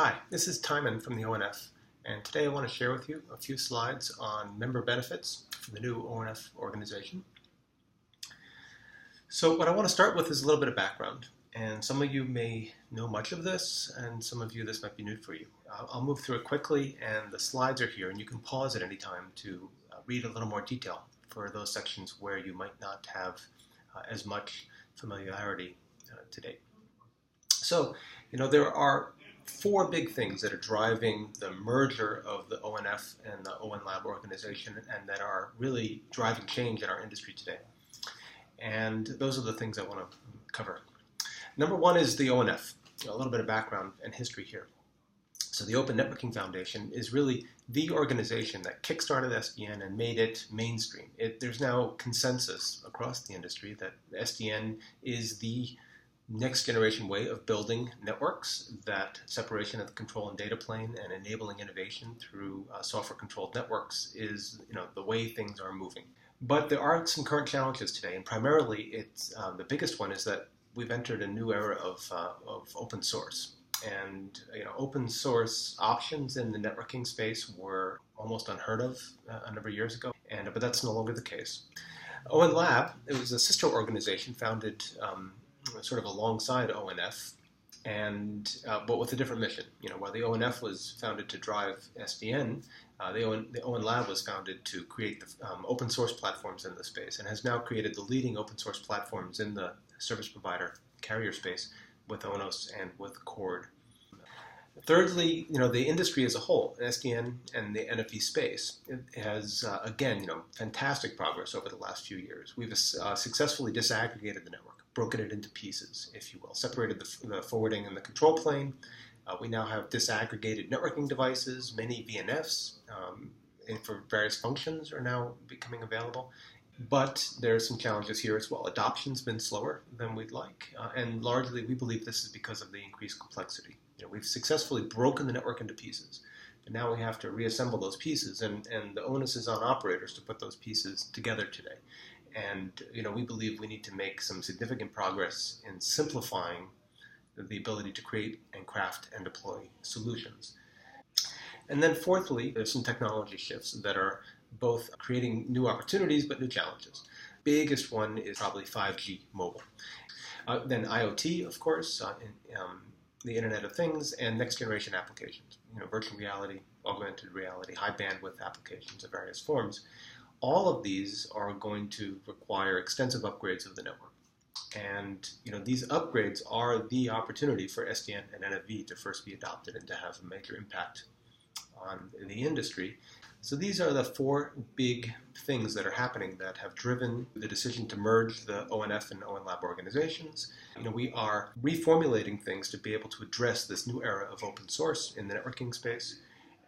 Hi, this is Timon from the ONF, and today I want to share with you a few slides on member benefits for the new ONF organization. So what I want to start with is a little bit of background, and some of you may know much of this, and some of you this might be new for you. I'll move through it quickly, and the slides are here, and you can pause at any time to read a little more detail for those sections where you might not have as much familiarity to date. So, there are four big things that are driving the merger of the ONF and the ONLab organization and that are really driving change in our industry today. And those are the things I want to cover. Number one is the ONF, a little bit of background and history here. So the Open Networking Foundation is really the organization that kickstarted SDN and made it mainstream. There's now consensus across the industry that SDN is the next generation way of building networks, that separation of the control and data plane and enabling innovation through software controlled networks is the way things are moving. But there are some current challenges today, and primarily it's the biggest one is that we've entered a new era of open source. And open source options in the networking space were almost unheard of a number of years ago, but that's no longer the case. ONLab, it was a sister organization founded sort of alongside ONF, but with a different mission. While the ONF was founded to drive SDN, the ONLab was founded to create the open source platforms in the space, and has now created the leading open source platforms in the service provider carrier space with ONOS and with Cord. Thirdly, the industry as a whole, SDN and the NFV space, it has, again, fantastic progress over the last few years. We've successfully disaggregated the network, broken it into pieces, if you will, separated the forwarding and the control plane. We now have disaggregated networking devices. Many VNFs for various functions are now becoming available. But there are some challenges here as well. Adoption's been slower than we'd like, and largely we believe this is because of the increased complexity. We've successfully broken the network into pieces, but now we have to reassemble those pieces, and the onus is on operators to put those pieces together today. And we believe we need to make some significant progress in simplifying the ability to create and craft and deploy solutions. And then fourthly, there's some technology shifts that are both creating new opportunities but new challenges. Biggest one is probably 5G mobile. Then IoT, of course, the Internet of Things, and next generation applications. Virtual reality, augmented reality, high bandwidth applications of various forms. All of these are going to require extensive upgrades of the network. And these upgrades are the opportunity for SDN and NFV to first be adopted and to have a major impact on the industry. So these are the four big things that are happening that have driven the decision to merge the ONF and ONLab organizations. We are reformulating things to be able to address this new era of open source in the networking space.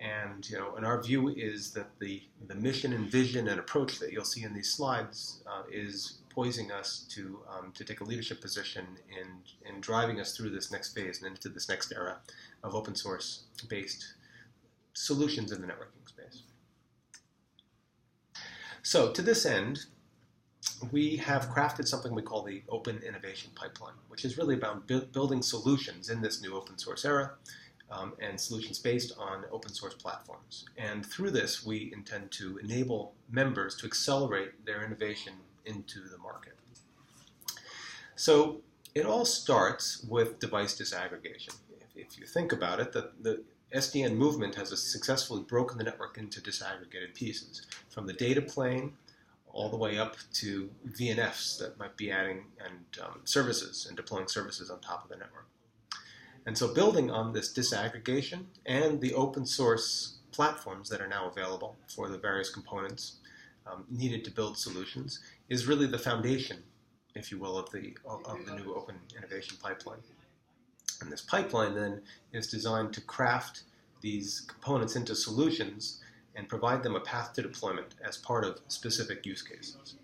And and our view is that the mission and vision and approach that you'll see in these slides is poising us to take a leadership position in driving us through this next phase and into this next era of open source based solutions in the networking space. So to this end, we have crafted something we call the Open Innovation Pipeline, which is really about building solutions in this new open source era and solutions based on open source platforms. And through this, we intend to enable members to accelerate their innovation into the market. So it all starts with device disaggregation. If you think about it, the SDN movement has successfully broken the network into disaggregated pieces, from the data plane all the way up to VNFs that might be adding services and deploying services on top of the network. And so building on this disaggregation and the open source platforms that are now available for the various components needed to build solutions is really the foundation, if you will, of the new Open Innovation Pipeline. And this pipeline then is designed to craft these components into solutions and provide them a path to deployment as part of specific use cases.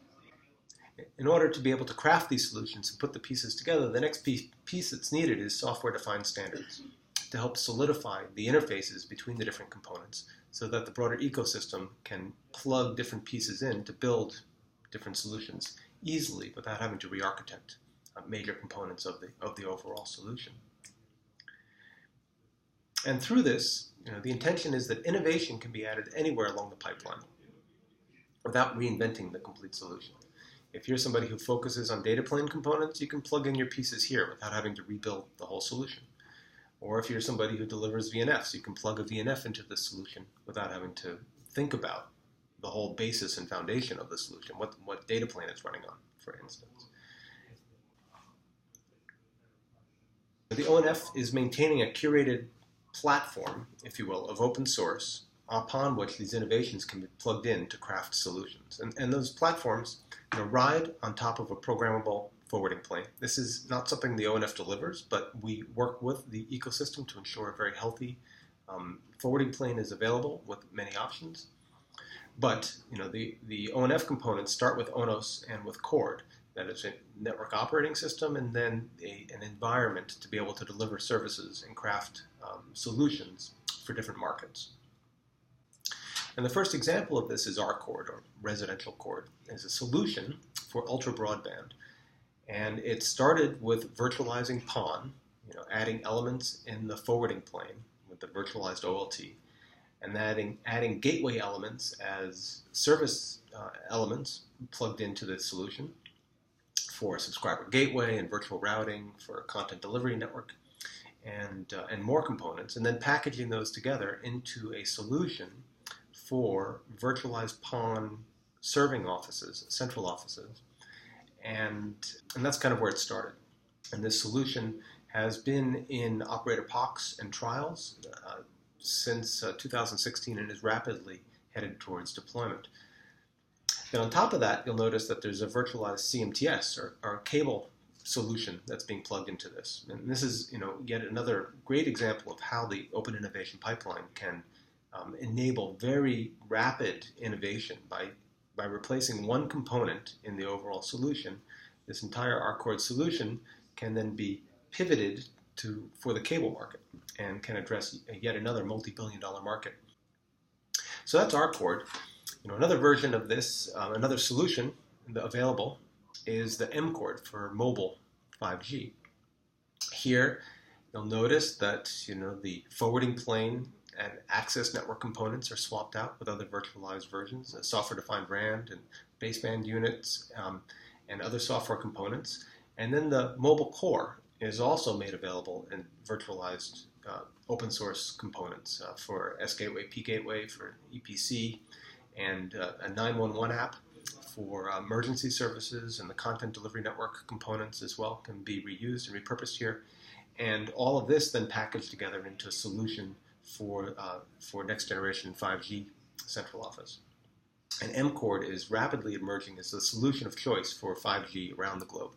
In order to be able to craft these solutions and put the pieces together, the next piece that's needed is software-defined standards to help solidify the interfaces between the different components so that the broader ecosystem can plug different pieces in to build different solutions easily without having to re-architect major components of the overall solution. And through this, the intention is that innovation can be added anywhere along the pipeline without reinventing the complete solution. If you're somebody who focuses on data plane components, you can plug in your pieces here without having to rebuild the whole solution. Or if you're somebody who delivers VNFs, you can plug a VNF into the solution without having to think about the whole basis and foundation of the solution, what data plane it's running on, for instance. The ONF is maintaining a curated platform, if you will, of open source upon which these innovations can be plugged in to craft solutions. And those platforms ride on top of a programmable forwarding plane. This is not something the ONF delivers, but we work with the ecosystem to ensure a very healthy forwarding plane is available with many options. But the ONF components start with ONOS and with CORD. That is a network operating system, and then an environment to be able to deliver services and craft solutions for different markets. And the first example of this is our CORD, or residential CORD. It's a solution for ultra broadband. And it started with virtualizing PON, adding elements in the forwarding plane with the virtualized OLT, and adding gateway elements as service elements plugged into the solution for subscriber gateway and virtual routing for content delivery network, and more components, and then packaging those together into a solution for virtualized PON serving offices, central offices, and that's kind of where it started. And this solution has been in operator POCs and trials since 2016 and is rapidly headed towards deployment. And on top of that, you'll notice that there's a virtualized CMTS, or cable solution that's being plugged into this. And this is, yet another great example of how the Open Innovation Pipeline can enable very rapid innovation by replacing one component in the overall solution. This entire RCORD solution can then be pivoted for the cable market and can address yet another multi-billion-dollar market. So that's RCORD. Another version of this, another solution available is the MCORD for mobile 5G. Here, you'll notice that the forwarding plane and access network components are swapped out with other virtualized versions, software-defined RAN and baseband units, and other software components. And then the mobile core is also made available in virtualized open source components for S-Gateway, P-Gateway for EPC, and a 911 app for emergency services, and the content delivery network components as well can be reused and repurposed here. And all of this then packaged together into a solution for next generation 5G central office. And MCORD is rapidly emerging as the solution of choice for 5G around the globe,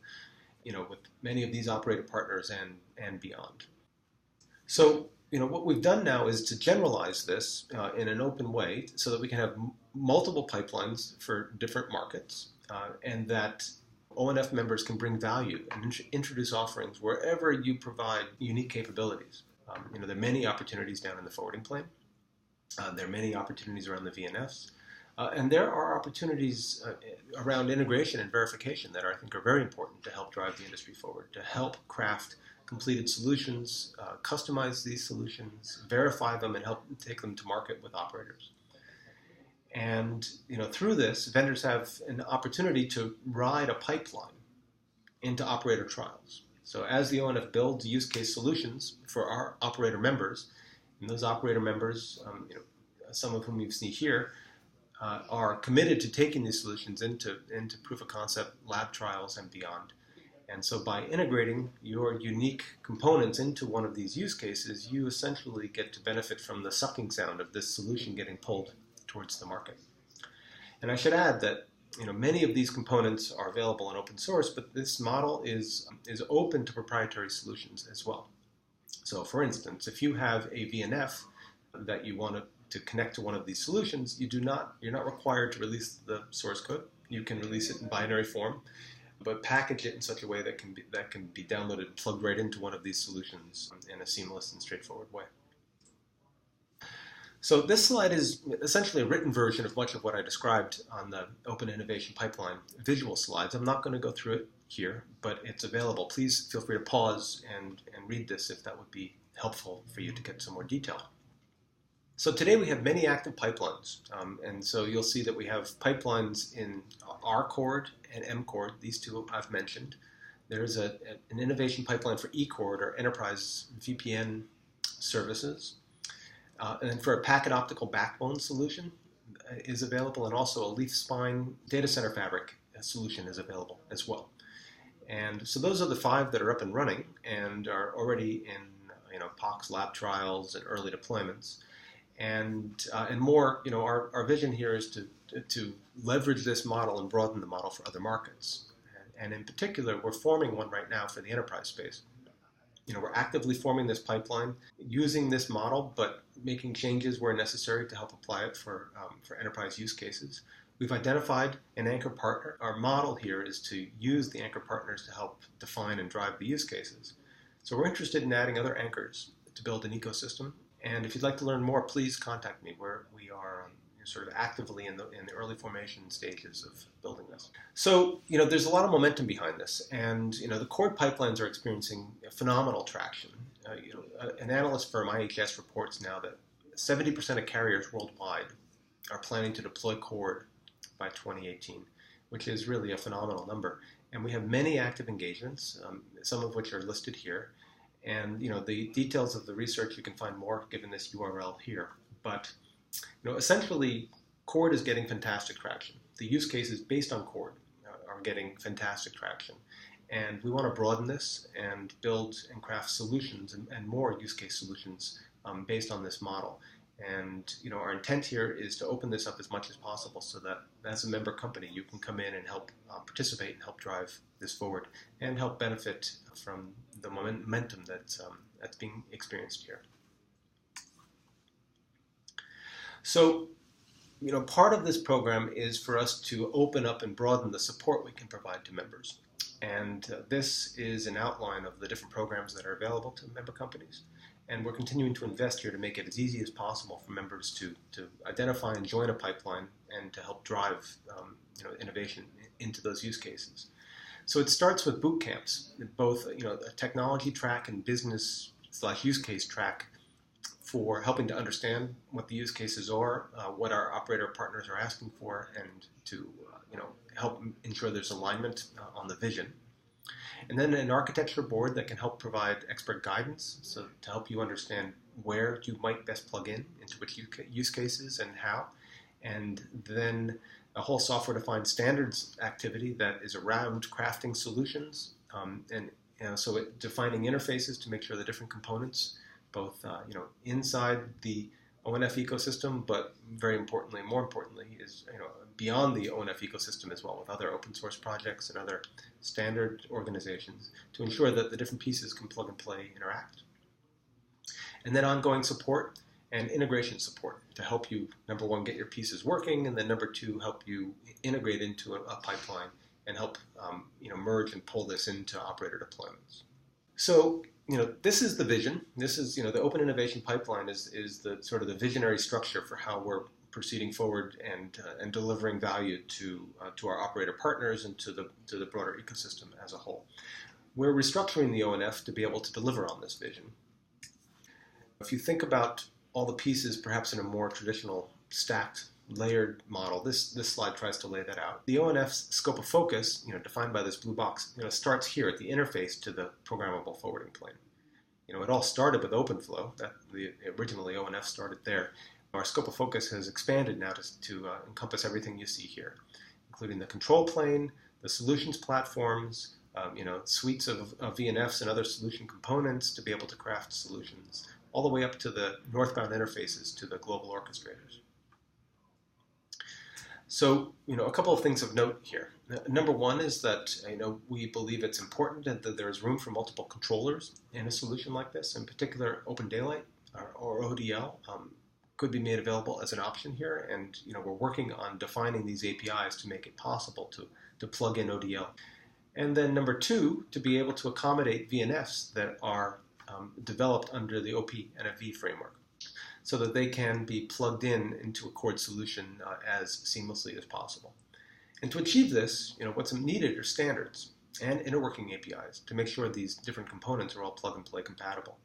with many of these operator partners and beyond. So, what we've done now is to generalize this in an open way so that we can have multiple pipelines for different markets, and that ONF members can bring value and introduce offerings wherever you provide unique capabilities. There are many opportunities down in the forwarding plane. There are many opportunities around the VNFs. And there are opportunities around integration and verification that I think are very important to help drive the industry forward, to help craft completed solutions, customize these solutions, verify them, and help take them to market with operators. And through this, vendors have an opportunity to ride a pipeline into operator trials. So as the ONF builds use case solutions for our operator members, and those operator members, some of whom you see here, are committed to taking these solutions into proof of concept lab trials and beyond. And so by integrating your unique components into one of these use cases, you essentially get to benefit from the sucking sound of this solution getting pulled towards the market. And I should add that many of these components are available in open source, but this model is open to proprietary solutions as well. So for instance, if you have a VNF that you want to connect to one of these solutions, you're not required to release the source code. You can release it in binary form, but package it in such a way that can be downloaded and plugged right into one of these solutions in a seamless and straightforward way. So this slide is essentially a written version of much of what I described on the Open Innovation Pipeline visual slides. I'm not going to go through it here, but it's available. Please feel free to pause and read this if that would be helpful for you to get some more detail. So today we have many active pipelines, and so you'll see that we have pipelines in R-Chord and M-Chord, these two I've mentioned. There's an innovation pipeline for E-Chord, or enterprise VPN services. And then for a packet optical backbone solution is available, and also a leaf spine data center fabric solution is available as well. And so those are the 5 that are up and running and are already in POCs lab trials and early deployments. And more, our vision here is to leverage this model and broaden the model for other markets. And in particular, we're forming one right now for the enterprise space. We're actively forming this pipeline, using this model, but making changes where necessary to help apply it for enterprise use cases. We've identified an anchor partner. Our model here is to use the anchor partners to help define and drive the use cases. So we're interested in adding other anchors to build an ecosystem. And if you'd like to learn more, please contact me. We are sort of actively in the early formation stages of building this. So, there's a lot of momentum behind this, and the Chord pipelines are experiencing phenomenal traction. An analyst firm, IHS, reports now that 70% of carriers worldwide are planning to deploy Chord by 2018, which is really a phenomenal number. And we have many active engagements, some of which are listed here. And the details of the research, you can find more given this URL here. But essentially, Chord is getting fantastic traction. The use cases based on Chord are getting fantastic traction. And we want to broaden this and build and craft solutions and more use case solutions based on this model. And our intent here is to open this up as much as possible so that as a member company, you can come in and help participate and help drive this forward and help benefit from the momentum that's being experienced here. So, part of this program is for us to open up and broaden the support we can provide to members. And this is an outline of the different programs that are available to member companies. And we're continuing to invest here to make it as easy as possible for members to identify and join a pipeline and to help drive innovation into those use cases. So it starts with boot camps, both a technology track and business/use case track for helping to understand what the use cases are, what our operator partners are asking for, and to help ensure there's alignment on the vision. And then an architecture board that can help provide expert guidance, so to help you understand where you might best plug into which use cases and how. And then a whole software-defined standards activity that is around crafting solutions, so defining interfaces to make sure the different components, both inside the ONF ecosystem, but more importantly, is beyond the ONF ecosystem as well, with other open source projects and other standard organizations, to ensure that the different pieces can plug and play, interact. And then ongoing support and integration support to help you, number one, get your pieces working, and then number two, help you integrate into a pipeline and help merge and pull this into operator deployments. So this is the vision. This is the Open Innovation Pipeline is the sort of the visionary structure for how we're proceeding forward and delivering value to our operator partners and to the broader ecosystem as a whole. We're restructuring the ONF to be able to deliver on this vision. If you think about all the pieces, perhaps in a more traditional stacked, layered model, this slide tries to lay that out. The ONF's scope of focus, defined by this blue box, starts here at the interface to the programmable forwarding plane. It all started with OpenFlow. Originally ONF started there. Our scope of focus has expanded now to encompass everything you see here, including the control plane, the solutions platforms, suites of VNFs and other solution components to be able to craft solutions, all the way up to the northbound interfaces to the global orchestrators. So, a couple of things of note here. Number one is that, we believe it's important that there is room for multiple controllers in a solution like this. In particular, Open Daylight or ODL could be made available as an option here. And, we're working on defining these APIs to make it possible to plug in ODL. And then number two, to be able to accommodate VNFs that are developed under the OP NFV framework, so that they can be plugged into a Chord solution as seamlessly as possible. And to achieve this, what's needed are standards and interworking APIs to make sure these different components are all plug and play compatible.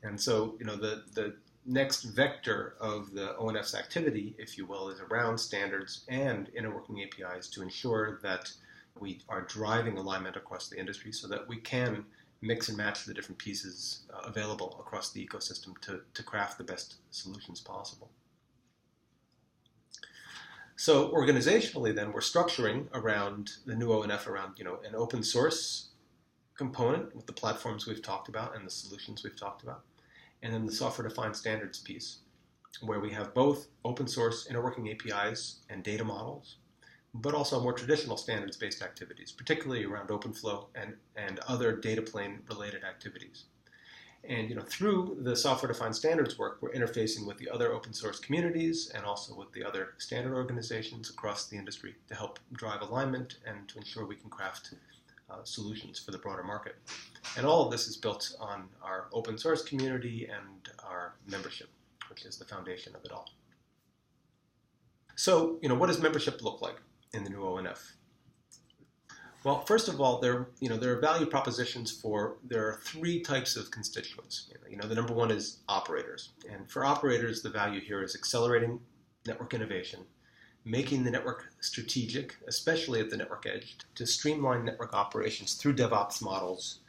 And so, the next vector of the ONF's activity, if you will, is around standards and interworking APIs to ensure that we are driving alignment across the industry so that we can mix and match the different pieces available across the ecosystem to craft the best solutions possible. So organizationally then, we're structuring around the new ONF around an open source component with the platforms we've talked about and the solutions we've talked about. And then the software-defined standards piece, where we have both open source interworking APIs and data models, but also more traditional standards-based activities, particularly around OpenFlow and other data plane-related activities. And through the software-defined standards work, we're interfacing with the other open source communities and also with the other standard organizations across the industry to help drive alignment and to ensure we can craft solutions for the broader market. And all of this is built on our open source community and our membership, which is the foundation of it all. So, what does membership look like in the new ONF? Well, first of all, there are value propositions there are three types of constituents. The number one is operators. And for operators, the value here is accelerating network innovation, making the network strategic, especially at the network edge, to streamline network operations through DevOps models,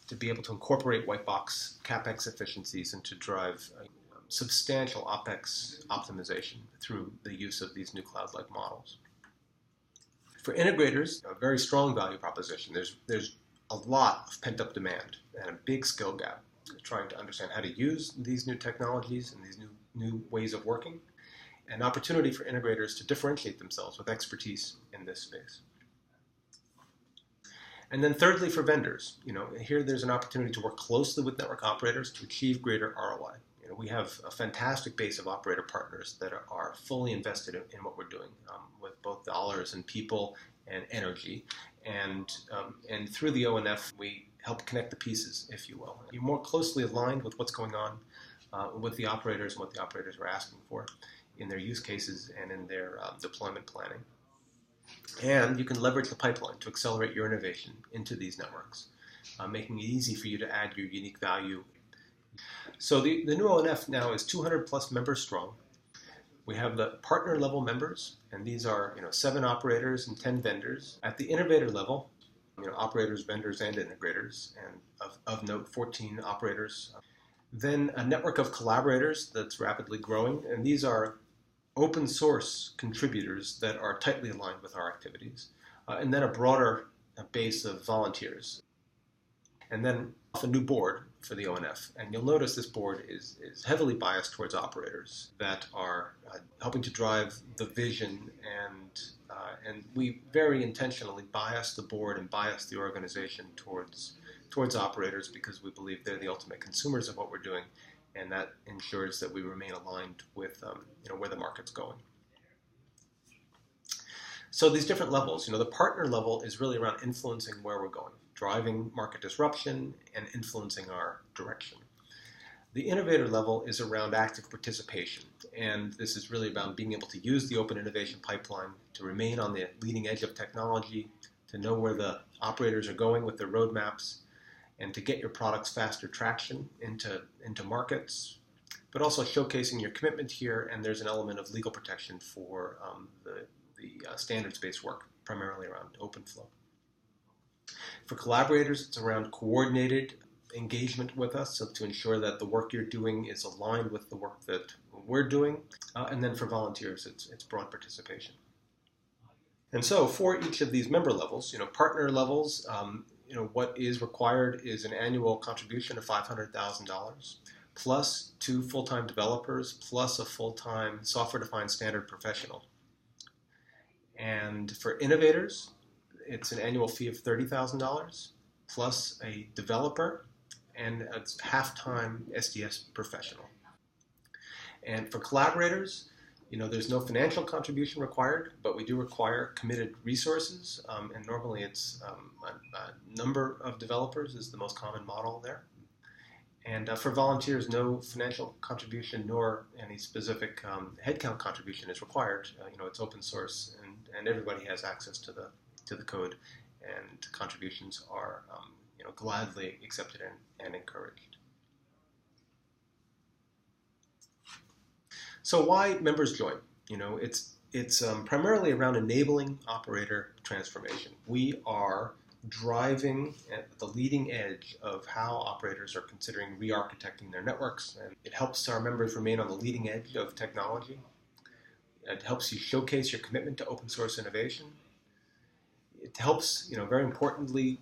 to be able to incorporate white box CapEx efficiencies and to drive substantial OpEx optimization through the use of these new cloud-like models. For integrators, a very strong value proposition. There's a lot of pent-up demand and a big skill gap trying to understand how to use these new technologies and these new ways of working. An opportunity for integrators to differentiate themselves with expertise in this space. And then thirdly, for vendors, here there's an opportunity to work closely with network operators to achieve greater ROI. We have a fantastic base of operator partners that are fully invested in what we're doing with both dollars and people and energy. And through the ONF, we help connect the pieces, if you will. You're more closely aligned with what's going on with the operators and what the operators are asking for in their use cases and in their deployment planning. And you can leverage the pipeline to accelerate your innovation into these networks, making it easy for you to add your unique value. So the new ONF now is 200 plus members strong. We have the partner level members, and these are 7 operators and 10 vendors. At the innovator level, operators, vendors, and integrators, and of note, 14 operators. Then a network of collaborators that's rapidly growing, and these are open source contributors that are tightly aligned with our activities, and then a broader base of volunteers. And then a new board for the ONF. And you'll notice this board is heavily biased towards operators that are helping to drive the vision, and we very intentionally bias the board and bias the organization towards operators because we believe they're the ultimate consumers of what we're doing, and that ensures that we remain aligned with where the market's going. So these different levels, the partner level is really around influencing where we're going, driving market disruption and influencing our direction. The innovator level is around active participation, and this is really about being able to use the open innovation pipeline to remain on the leading edge of technology, to know where the operators are going with their roadmaps, and to get your products faster traction into markets, but also showcasing your commitment here. And there's an element of legal protection for the standards-based work, primarily around OpenFlow. For collaborators, it's around coordinated engagement with us, so to ensure that the work you're doing is aligned with the work that we're doing. And then for volunteers, it's broad participation. And so for each of these member levels, partner levels, what is required is an annual contribution of $500,000, plus 2 full-time developers, plus a full-time software-defined standard professional. And for innovators, it's an annual fee of $30,000, plus a developer, and a half-time SDS professional. And for collaborators, there's no financial contribution required, but we do require committed resources, and normally it's a number of developers is the most common model there. And for volunteers, no financial contribution nor any specific headcount contribution is required. It's open source, and everybody has access to the code, and contributions are gladly accepted and encouraged. So why members join? It's primarily around enabling operator transformation. We are driving at the leading edge of how operators are considering re-architecting their networks, and it helps our members remain on the leading edge of technology. It helps you showcase your commitment to open source innovation. It helps, very importantly,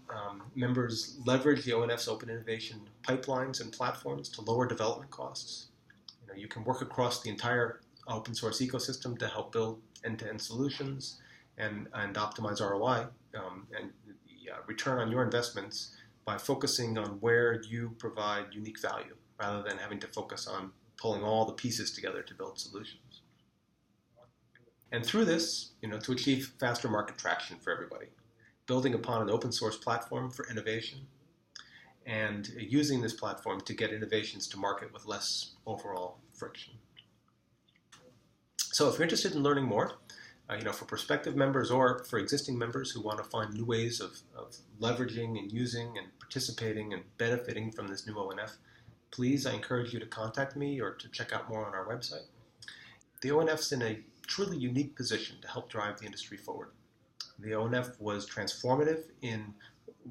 members leverage the ONF's open innovation pipelines and platforms to lower development costs. You can work across the entire open source ecosystem to help build end-to-end solutions and optimize ROI and the return on your investments by focusing on where you provide unique value rather than having to focus on pulling all the pieces together to build solutions. And through this, to achieve faster market traction for everybody, building upon an open source platform for innovation and using this platform to get innovations to market with less overall friction. So if you're interested in learning more, for prospective members or for existing members who want to find new ways of leveraging and using and participating and benefiting from this new ONF, please, I encourage you to contact me or to check out more on our website. The ONF's in a truly unique position to help drive the industry forward. The ONF was transformative in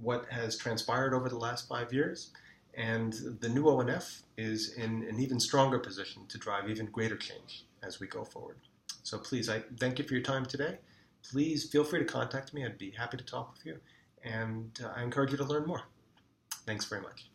what has transpired over the last 5 years, and the new ONF is in an even stronger position to drive even greater change as we go forward. So please, I thank you for your time today. Please feel free to contact me. I'd be happy to talk with you, and I encourage you to learn more. Thanks very much.